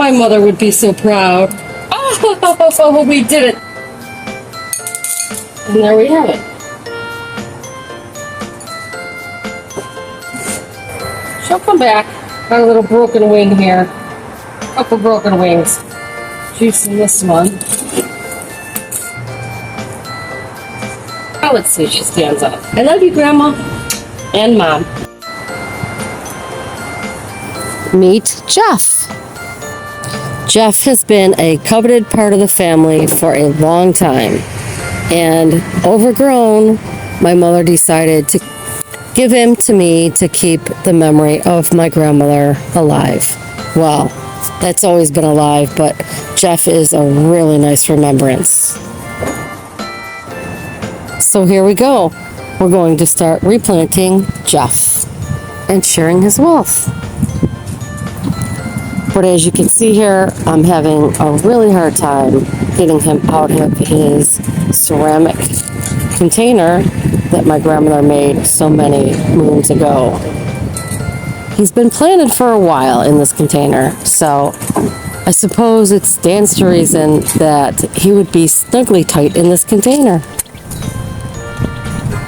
My mother would be so proud. Oh, we did it. And there we have it. She'll come back. Got a little broken wing here. Couple broken wings. She's in this one. Oh, let's see if she stands up. I love you, Grandma and Mom. Meet Jeff. Jeff has been a coveted part of the family for a long time. And overgrown, my mother decided to give him to me to keep the memory of my grandmother alive. Well, that's always been alive, but Jeff is a really nice remembrance. So here we go. We're going to start replanting Jeff and sharing his wealth. But as you can see here, I'm having a really hard time getting him out of his ceramic container that my grandmother made so many moons ago. He's been planted for a while in this container, so I suppose it stands to reason that he would be snugly tight in this container.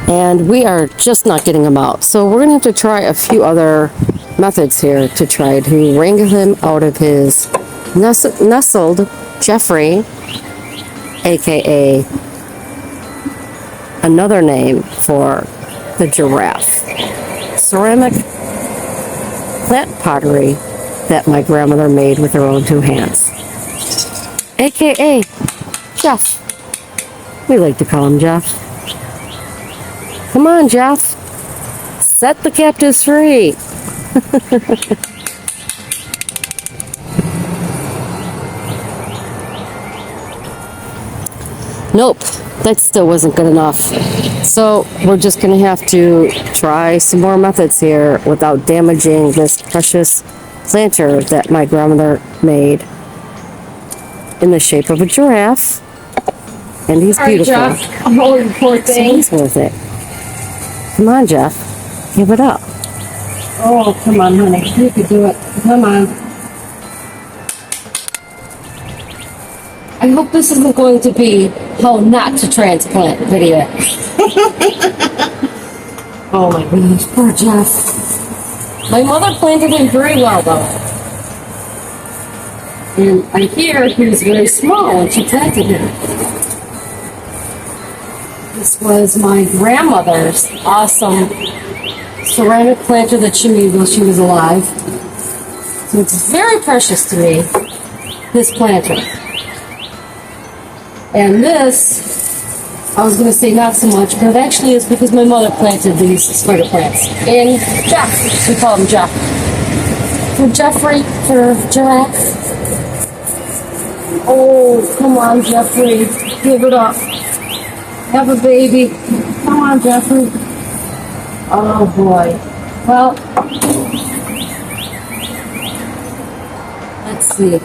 And we are just not getting him out, so we're going to have to try a few other methods here to try to wrangle him out of his nestled Jeffrey, aka another name for the giraffe. Ceramic plant pottery that my grandmother made with her own two hands. AKA Jeff. We like to call him Jeff. Come on, Jeff. Set the captives free. Nope, that still wasn't good enough. So we're just going to have to try some more methods here without damaging this precious planter that my grandmother made in the shape of a giraffe. And he's beautiful. All right, Jeff. I'm holding the poor thing. So he's worth it. Come on, Jeff. Give it up. Oh, come on, honey. You can do it. Come on. I hope this isn't going to be how not to transplant video. Oh my goodness, poor Jeff. My mother planted him very well though. And I hear he was very small when she planted him. This was my grandmother's awesome ceramic planter that she made while she was alive. So it's very precious to me, this planter. And this, I was going to say not so much, but it actually is because my mother planted these spider plants. And Jeff, we call him Jeff. For Jeffrey, for Giraffe. Oh, come on, Jeffrey. Give it up. Have a baby. Come on, Jeffrey. Oh, boy. Well, let's see.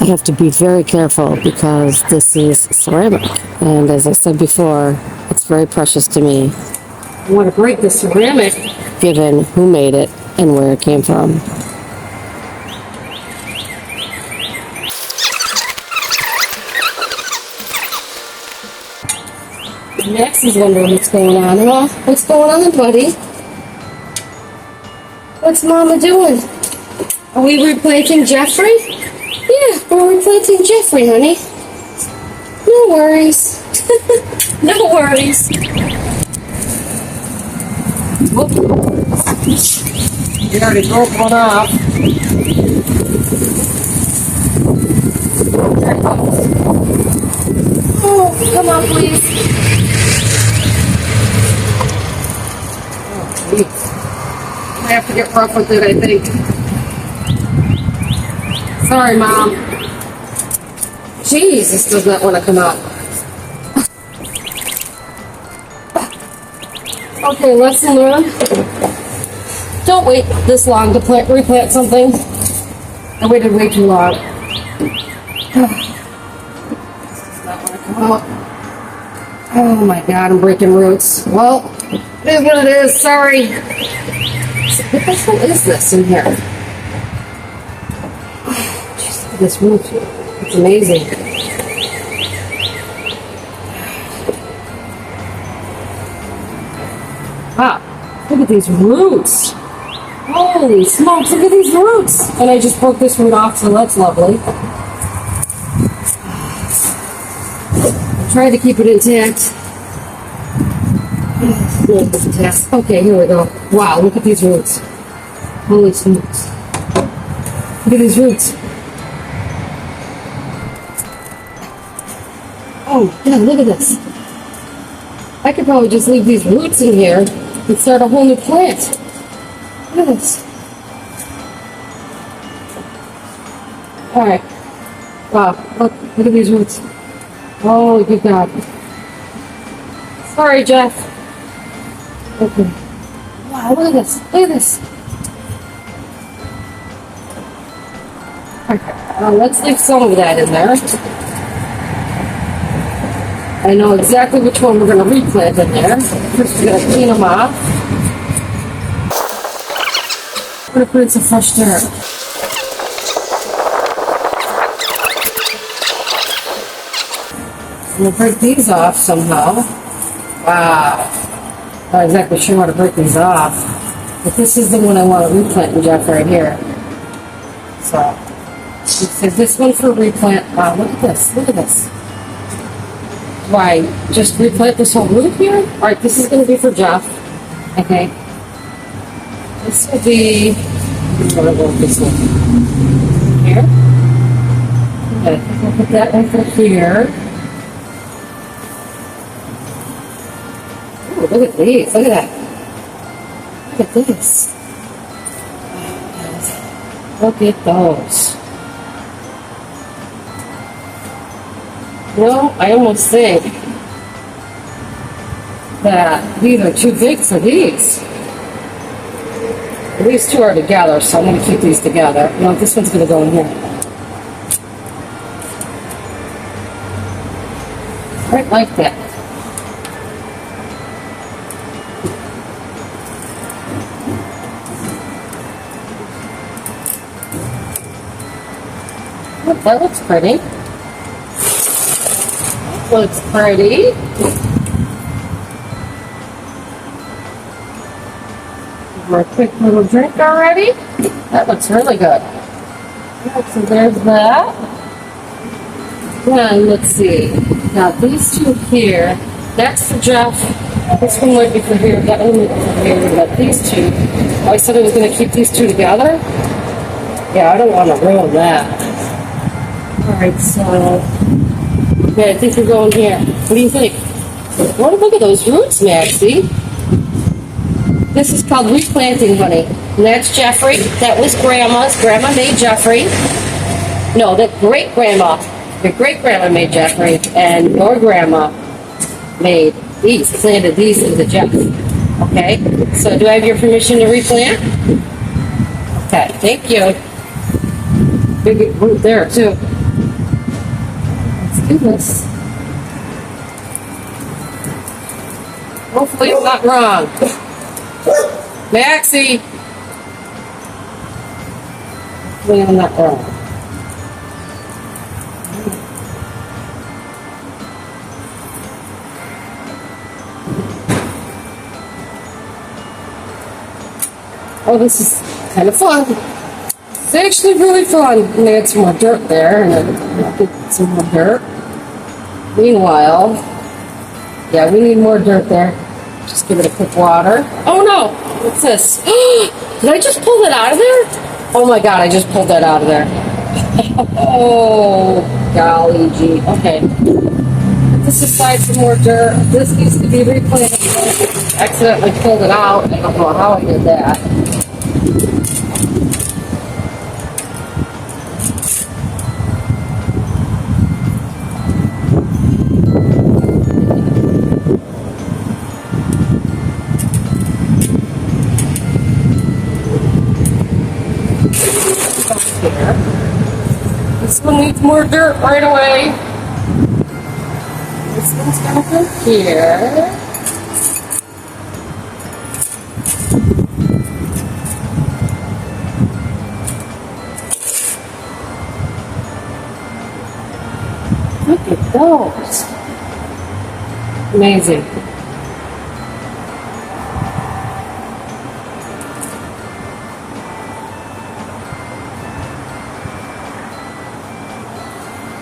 I have to be very careful because this is ceramic. And as I said before, it's very precious to me. I want to break the ceramic, given who made it and where it came from. Max is wondering what's going on. Well, what's going on, buddy? What's Mama doing? Are we replanting Jeffrey? Yeah, we're replanting Jeffrey, honey. No worries. No worries. Whoop. You already broke one off. There it goes. Oh, come on, please. I have to get rough with it, I think. Sorry, Mom. Jeez, this does not want to come out. Okay, lesson learned. Don't wait this long to replant something. I waited way too long. This does not want to come out. Oh my God, I'm breaking roots. Well, it is what it is. Sorry. What the hell is this in here? this root. It's amazing. Wow, look at these roots. Holy smokes, look at these roots. And I just broke this root off, so that's lovely. Try to keep it intact. Okay, here we go. Wow, look at these roots. Holy smokes. Look at these roots. Oh, yeah, look at this. I could probably just leave these roots in here and start a whole new plant. Look at this. Alright. Wow, look at these roots. Oh, good God. Sorry, Jeff. Okay. Wow, look at this. Look at this. Okay, let's leave some of that in there. I know exactly which one we're going to replant in there. First, we're going to clean them off. We're going to put in some fresh dirt. I'm going to break these off somehow. Wow. Not exactly sure how to break these off. But this is the one I want to replant in, Jeff, right here. So, it says this one for replant. Wow, look at this. Look at this. Why, just replant this whole root here? Alright, this is going to be for Jeff. Okay. This will be... I'm going to go with this one. Here. Okay, we'll put that over here. Ooh, look at these. Look at that. Look at this. Look at those. Well, I almost think that these are too big for these. These two are together, so I'm going to keep these together. No, this one's going to go in here. Right like that. Oh, that looks pretty. Looks pretty. For a quick little drink already. That looks really good. Right, so there's that. Then let's see. Now these two here, that's for Jeff. This one might be for here. That one might be for here. But these two, I said I was going to keep these two together. Yeah, I don't want to ruin that. All right, so. Okay, I think we're going here. What do you think? Oh, look at those roots, Maxie. This is called replanting, honey. And that's Jeffrey. That was Grandma's. Grandma made Jeffrey. No, the great-grandma. Your great-grandma made Jeffrey. And your grandma made these, planted these into Jeff. Okay? So do I have your permission to replant? Okay, thank you. Big root there, too. Do this. Hopefully I'm not wrong. Maxie! Hopefully I'm not wrong. Oh, this is kind of fun. It's actually really fun. And I got some more dirt there, and I'll get some more dirt. Meanwhile, yeah, we need more dirt there. Just give it a quick water. Oh no! What's this? Did I just pull that out of there? Oh my god, I just pulled that out of there. Oh, golly gee. Okay. Put this aside for more dirt. This needs to be replanted. Accidentally pulled it out. I don't know how I did that. This one needs more dirt right away. This one's gonna go here. at those. Amazing.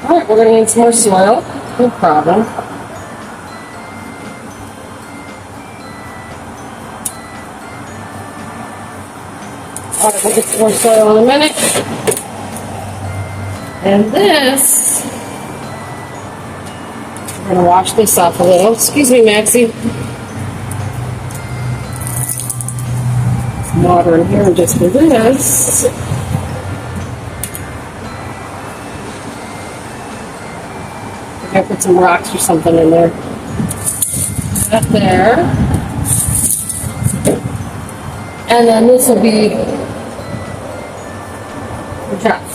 Alright, we're going to need some more soil. No problem. Alright, we'll get some more soil in a minute. And this, we're going to wash this off a little. Excuse me, Maxie. Some water in here just for this. I put some rocks or something in there. That there. And then this will be for Jeff.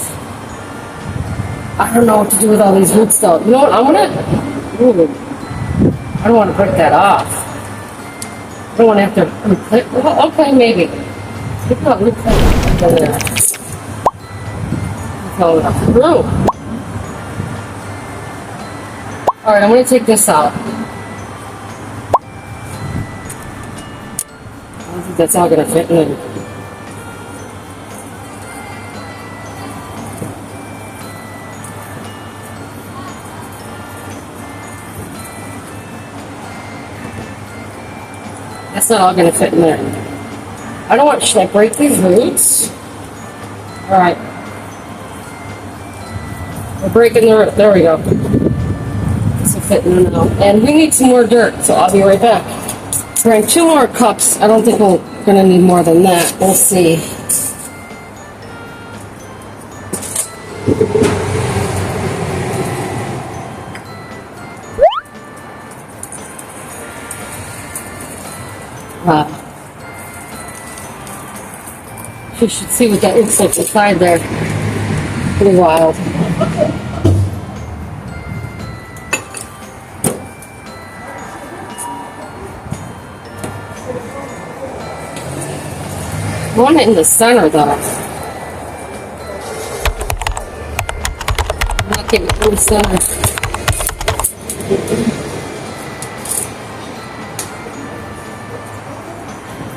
I don't know what to do with all these roots though. You know what? I'm gonna. Ooh, I don't want to break that off. I don't want to have to replace. Well, okay, maybe. Look at root clip over there. Pull it up through. All right, I'm going to take this out. I don't think that's all going to fit in. That's not all going to fit in there. I don't want, should I break these roots? All right. We're breaking the root. There we go. Fit in now. And we need some more dirt, so I'll be right back. Bring 2 more cups. I don't think we're going to need more than that. We'll see. Wow. You should see what that looks like inside there. Pretty wild. I want it in the center, though. I'm not getting it in the center.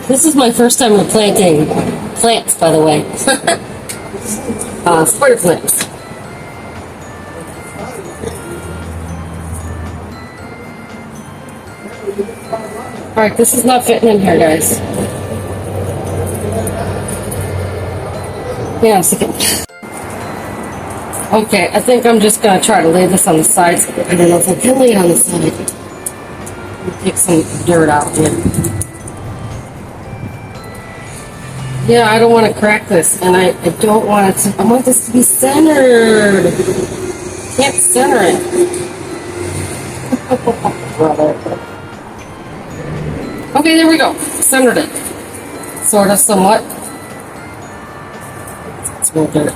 This is my first time replanting plants, by the way. Spider plants. Alright, this is not fitting in here, guys. Yeah, a second. Okay, I think I'm just going to try to lay this on the sides. I don't know if I can lay it on the side. Take some dirt out here. Yeah, I don't want to crack this, and I don't want it to, I want this to be centered. Can't center it. Okay, there we go. Centered it. Sort of, somewhat. It's more dirt.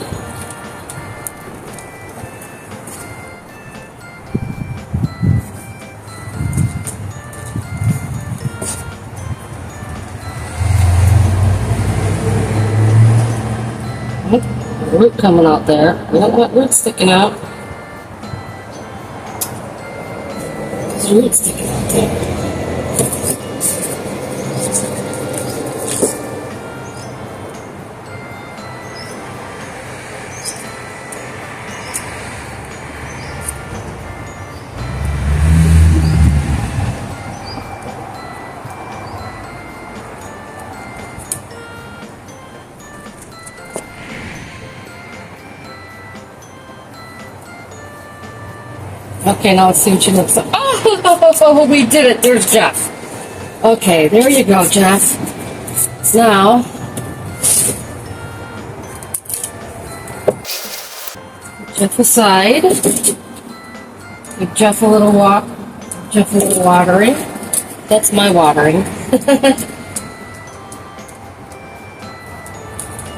Root coming out there. We don't want roots sticking out. There's roots sticking out there. Okay, now let's see what she looks like. Oh, we did it. There's Jeff. Okay, there you go, Jeff. So now, Jeff aside. Give Jeff a little walk. Jeff a little watering. That's my watering.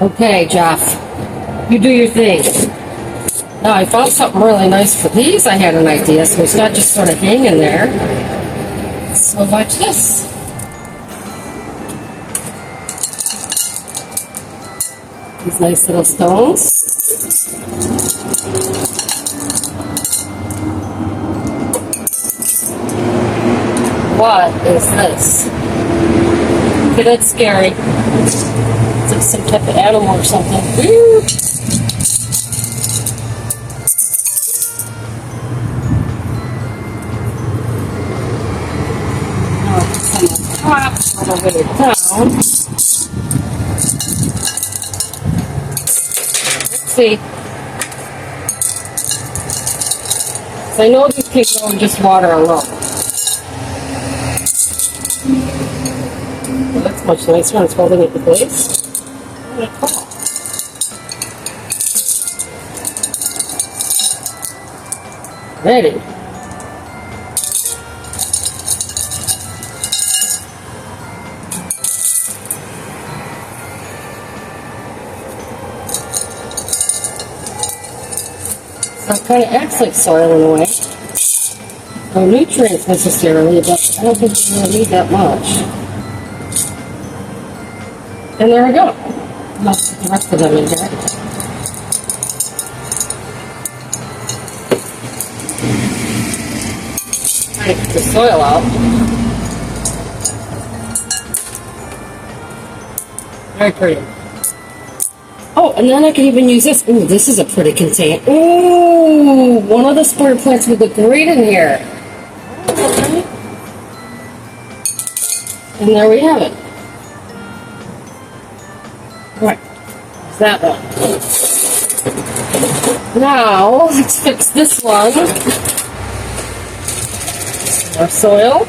Okay, Jeff. You do your thing. Now, I found something really nice for these. I had an idea, so it's not just sort of hanging there. So watch this. These nice little stones. What is this? Okay, that's scary. It's like some type of animal or something. Ooh. Top all the way down. Let's see. So I know these can go in just water alone. Well, that's much nicer when it's holding it in place. What a call. Ready. So it kind of acts like soil in a way. No nutrients necessarily, but I don't think you really need that much. And there we go. I'll put the rest of them in here. Trying to get the soil out. Very pretty. Oh, and then I can even use this. Ooh, this is a pretty container. Ooh, one of the spider plants would look great in here. Okay. And there we have it. All right, there's that one. Now, let's fix this one. More soil.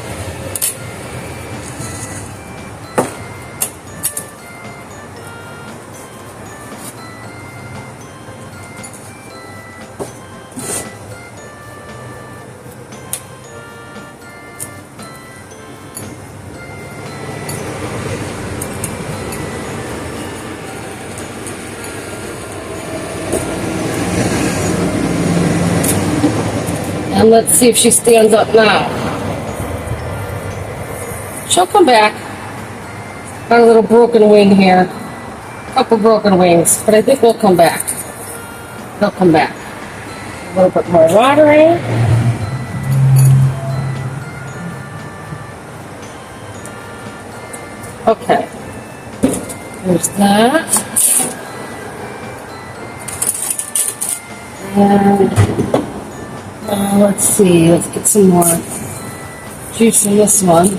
And let's see if she stands up now. She'll come back. Got a little broken wing here. A couple broken wings, but I think we'll come back. They'll come back. A little bit more watering. Okay. There's that. And let's see, let's get some more juice in this one.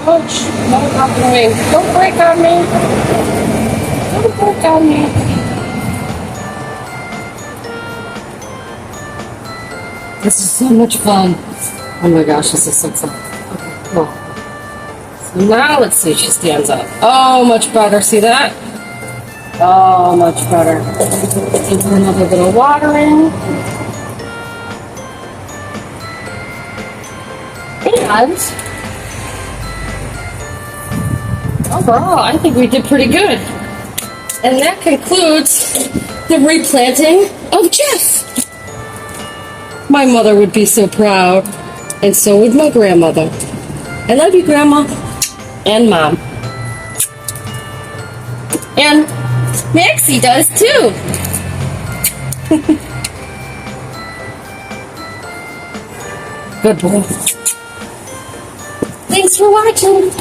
Ouch, don't break on me. Don't break on me. Don't break on me. This is so much fun. Oh my gosh, this is so fun. Okay, cool. So now let's see if she stands up. Oh, much better. See that? Oh, much better. Give her another little watering. And overall, I think we did pretty good. And that concludes the replanting of Jeff. My mother would be so proud, and so would my grandmother. I love you, Grandma, and Mom. And Maxie does too. Good boy. Thanks for watching.